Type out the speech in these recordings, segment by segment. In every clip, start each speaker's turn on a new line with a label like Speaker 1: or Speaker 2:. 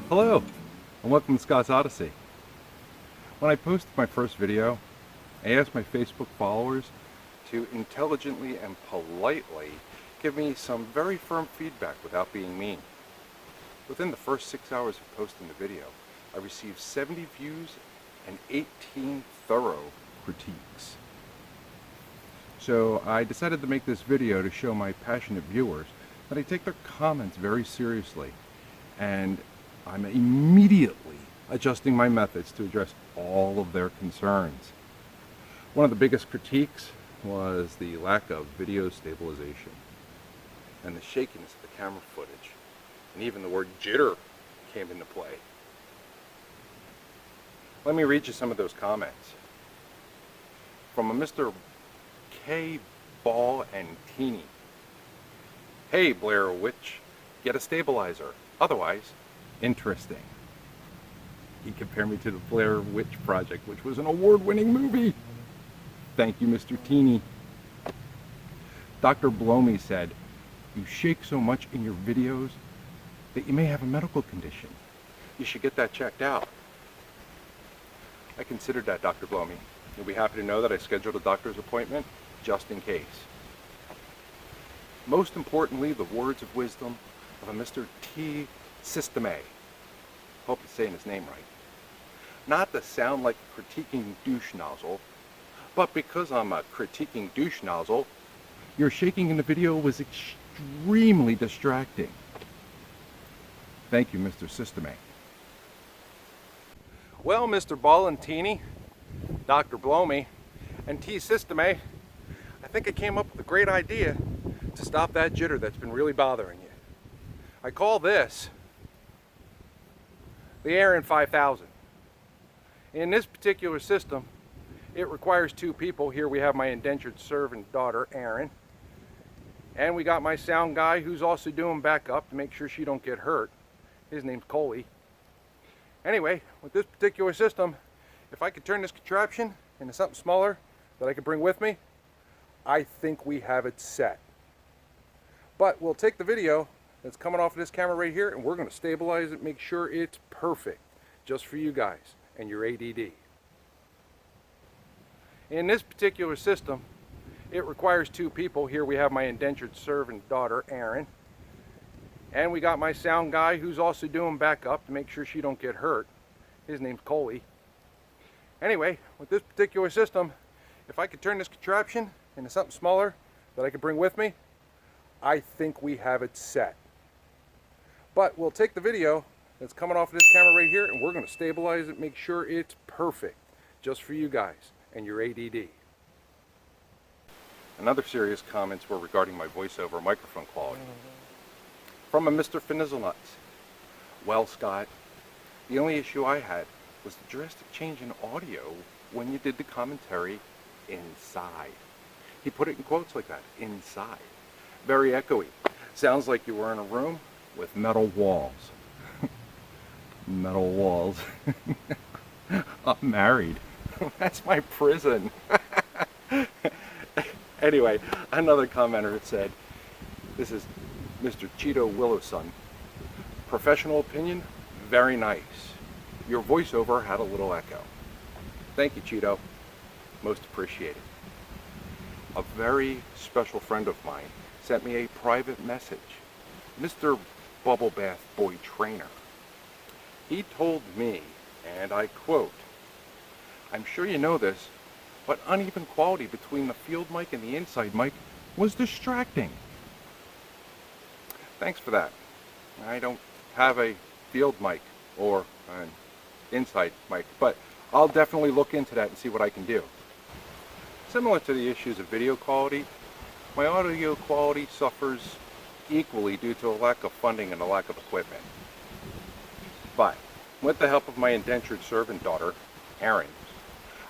Speaker 1: Hello, and welcome to Scott's Odyssey. When I posted my first video, I asked my Facebook followers to intelligently and politely give me some very firm feedback without being mean. Within the first 6 hours of posting the video, I received 70 views and 18 thorough critiques. So I decided to make this video to show my passionate viewers that I take their comments very seriously, and I'm immediately adjusting my methods to address all of their concerns. One of the biggest critiques was the lack of video stabilization and the shakiness of the camera footage, and even the word jitter came into play. Let me read you some of those comments. From a Mr. K. Ball and Teeny. Hey Blair Witch, get a stabilizer, otherwise interesting. He compared me to the Blair Witch Project, which was an award-winning movie. Thank you, Mr. Teeny. Dr. Blomey said, you shake so much in your videos that you may have a medical condition. You should get that checked out. I considered that, Dr. Blomey. You'll be happy to know that I scheduled a doctor's appointment just in case. Most importantly, the words of wisdom of a Mr. T. Systeme. Hope I'm saying his name right. Not to sound like a critiquing douche nozzle, but because I'm a critiquing douche nozzle, your shaking in the video was extremely distracting. Thank you, Mr. Systeme. Well, Mr. Ballantini, Dr. Blomey, and T. Systeme, I think I came up with a great idea to stop that jitter that's been really bothering you. I call this the Aaron 5000. In this particular system, it requires two people. Here we have my indentured servant daughter, Aaron, and we got my sound guy who's also doing backup to make sure she don't get hurt. His name's Coley. Anyway, with this particular system, if I could turn this contraption into something smaller that I could bring with me, I think we have it set. But we'll take the video that's coming off of this camera right here, and we're going to stabilize it, make sure it's perfect, just for you guys and your ADD. In this particular system, it requires two people. Here we have my indentured servant daughter, Aaron, and we got my sound guy who's also doing backup to make sure she don't get hurt. His name's Coley. Anyway, with this particular system, if I could turn this contraption into something smaller that I could bring with me, I think we have it set. But we'll take the video that's coming off of this camera right here, and we're going to stabilize it, make sure it's perfect, just for you guys and your ADD. Another serious comments were regarding my voiceover microphone quality. From a Mr. Finizzlenuts. Well, Scott, the only issue I had was the drastic change in audio when you did the commentary inside. He put it in quotes like that, inside. Very echoey. Sounds like you were in a room with metal walls. Metal walls. I'm married. That's my prison. Anyway, another commenter said, this is Mr. Cheeto Willowson. Professional opinion, very nice. Your voiceover had a little echo. Thank you, Cheeto. Most appreciated. A very special friend of mine sent me a private message. Mr. Bubble Bath Boy Trainer. He told me, and I quote, I'm sure you know this, but uneven quality between the field mic and the inside mic was distracting. Thanks for that. I don't have a field mic or an inside mic, but I'll definitely look into that and see what I can do. Similar to the issues of video quality, my audio quality suffers equally due to a lack of funding and a lack of equipment. But with the help of my indentured servant daughter, Erin,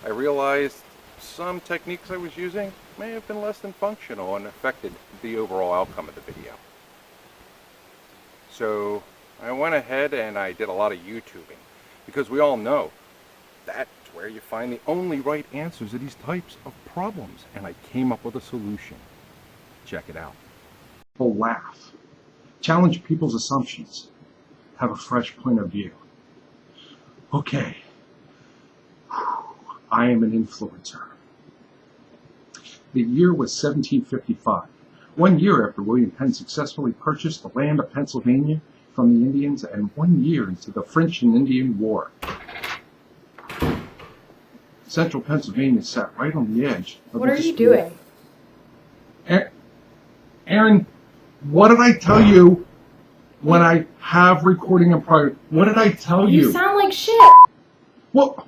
Speaker 1: I realized some techniques I was using may have been less than functional and affected the overall outcome of the video. So I went ahead and I did a lot of YouTubing, because we all know that's where you find the only right answers to these types of problems, and I came up with a solution. Check it out.
Speaker 2: People laugh, challenge people's assumptions, have a fresh point of view. Okay, I am an influencer. The year was 1755, 1 year after William Penn successfully purchased the land of Pennsylvania from the Indians and 1 year into the French and Indian War. Central Pennsylvania sat right on the edge of
Speaker 3: What are you doing?
Speaker 2: Aaron, what did I tell you when I have recording in progress? What did I tell you?
Speaker 3: You sound like shit.
Speaker 2: Well,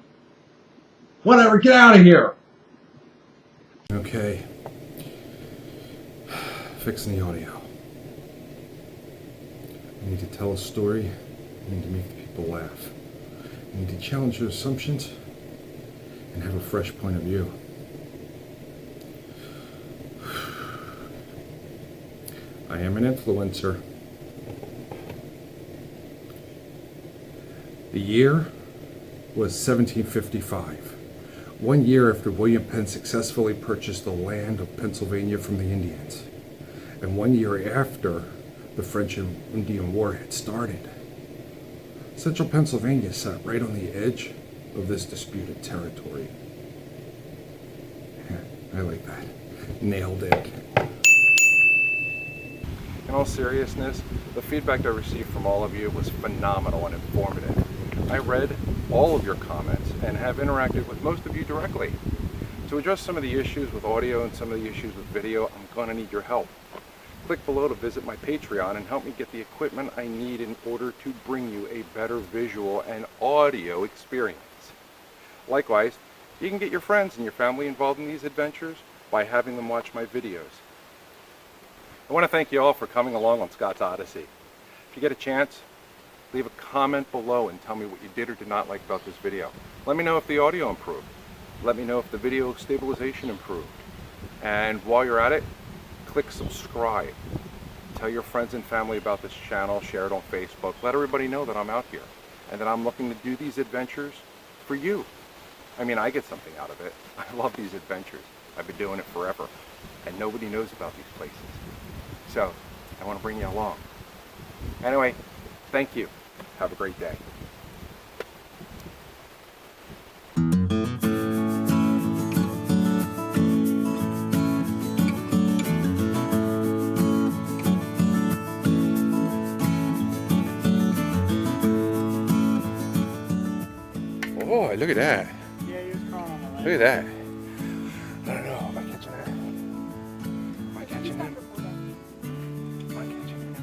Speaker 2: whatever, get out of here.
Speaker 4: Okay. Fixing the audio. I need to tell a story. I need to make the people laugh. I need to challenge your assumptions and have a fresh point of view. I am an influencer. The year was 1755, 1 year after William Penn successfully purchased the land of Pennsylvania from the Indians, and 1 year after the French and Indian War had started. Central Pennsylvania sat right on the edge of this disputed territory. Yeah, I like that. Nailed it.
Speaker 1: In all seriousness, the feedback I received from all of you was phenomenal and informative. I read all of your comments and have interacted with most of you directly. To address some of the issues with audio and some of the issues with video, I'm going to need your help. Click below to visit my Patreon and help me get the equipment I need in order to bring you a better visual and audio experience. Likewise, you can get your friends and your family involved in these adventures by having them watch my videos. I want to thank you all for coming along on Scott's Odyssey. If you get a chance, leave a comment below and tell me what you did or did not like about this video. Let me know if the audio improved. Let me know if the video stabilization improved. And while you're at it, click subscribe. Tell your friends and family about this channel, share it on Facebook. Let everybody know that I'm out here and that I'm looking to do these adventures for you. I mean, I get something out of it. I love these adventures. I've been doing it forever and nobody knows about these places. So I want to bring you along. Anyway, thank you. Have a great day. Oh, look at that.
Speaker 5: Yeah, he was crawling on the leg.
Speaker 1: Look at that. I don't know. Am I catching that? Am I catching that? Am I catching it?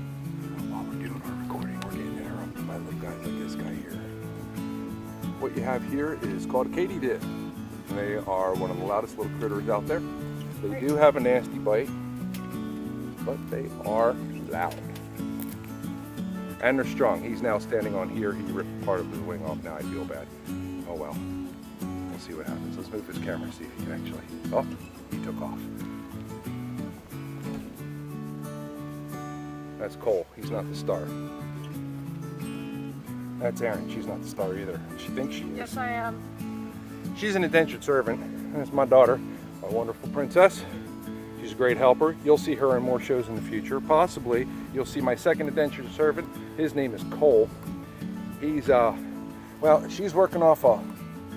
Speaker 1: While we're doing our recording, we're getting interrupted by little guys like this guy here. What you have here is called a katydid. They are one of the loudest little critters out there. They do have a nasty bite, but they are loud. And they're strong. He's now standing on here. He ripped part of his wing off. Now I feel bad. Oh well. We'll see what happens. Let's move his camera, see if he can actually. Oh, he took off. That's Cole. He's not the star. That's Erin. She's not the star either. She thinks she is.
Speaker 5: Yes, I am.
Speaker 1: She's an indentured servant. That's my daughter, a wonderful princess. She's a great helper. You'll see her in more shows in the future. Possibly, you'll see my second indentured servant. His name is Cole. He's, well, she's working off an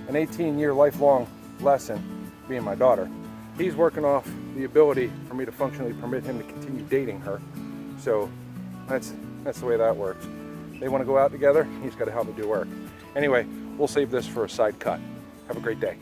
Speaker 1: 18-year lifelong lesson, being my daughter. He's working off the ability for me to functionally permit him to continue dating her. So that's the way that works. They want to go out together, he's got to help me do work. Anyway, we'll save this for a side cut. Have a great day.